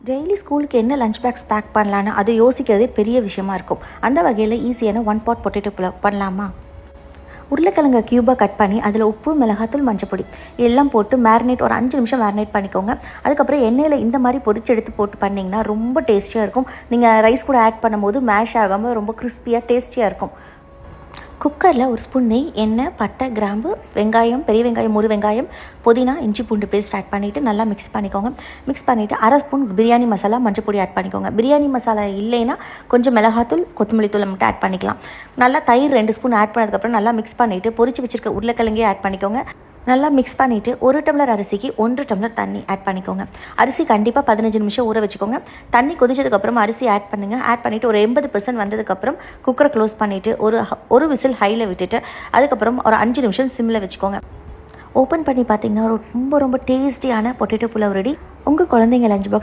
Daily ஸ்கூலுக்கு என்ன lunch packs back பண்ணலான்னு அது யோசிக்கிறதே பெரிய விஷயமா இருக்கும். அந்த வகையில் ஈஸியான ஒன் பாட் பொட்டேட்டோ புலாவ் பண்ணலாமா? உருளைக்கிழங்கை க்யூபாக கட் பண்ணி அதில் உப்பு, மிளகாத்தூள், மஞ்சப்பொடி எல்லாம் போட்டு மேரினேட் ஒரு 5 நிமிஷம் மேரினேட் பண்ணிக்கோங்க. அதுக்கப்புறம் எண்ணெயில் இந்த மாதிரி பொரிச்சு எடுத்து போட்டு பண்ணிங்கன்னா ரொம்ப டேஸ்டியாக இருக்கும். நீங்கள் ரைஸ் கூட ஆட் பண்ணும்போது மேஷ் ஆகாமல் ரொம்ப கிறிஸ்பியாக டேஸ்டியாக இருக்கும். குக்கரில் ஒரு ஸ்பூன் நெய், எண்ணெய், பட்டை, கிராம்பு, வெங்காயம், பெரிய வெங்காயம், முழு வெங்காயம், புதினா, இஞ்சி பூண்டு பேஸ்ட் ஆட் பண்ணிவிட்டு நல்லா மிக்ஸ் பண்ணிக்கோங்க. மிக்ஸ் பண்ணிவிட்டு அரை ஸ்பூன் பிரியாணி மசாலா, மஞ்சள் பொடி ஆட் பண்ணிக்கோங்க. பிரியாணி மசாலா இல்லைன்னா கொஞ்சம் மிளகாத்தூள், கொத்தமல்லி தூளை மட்டும் ஆட் பண்ணிக்கலாம். நல்லா தயிர் 2 ஸ்பூன் ஆட் பண்ணதுக்கப்புறம் நல்லா மிக்ஸ் பண்ணிவிட்டு பொரிச்சு வச்சுருக்க உருளைக்கிழங்கே ஆட் பண்ணிக்கோங்க. நல்லா மிக்ஸ் பண்ணிவிட்டு 1 டம்ளர் அரிசிக்கு 1 டம்ளர் தண்ணி ஆட் பண்ணிக்கோங்க. அரிசி கண்டிப்பாக 15 நிமிஷம் ஊற வச்சுக்கோங்க. தண்ணி கொதிச்சதுக்கப்புறம் அரிசி ஆட் பண்ணுங்கள். ஆட் பண்ணிவிட்டு ஒரு 80% வந்ததுக்கப்புறம் குக்கரை க்ளோஸ் பண்ணிவிட்டு ஒரு விசில் ஹையில் விட்டுட்டு அதுக்கப்புறம் ஒரு 5 நிமிஷம் சிம்மில் வச்சுக்கோங்க. ஓப்பன் பண்ணி பார்த்தீங்கன்னா ரொம்ப ரொம்ப டேஸ்டியான பொட்டேட்டோ புலாவ் ரெடி. உங்கள் குழந்தைங்க லஞ்ச் பாக்ஸ்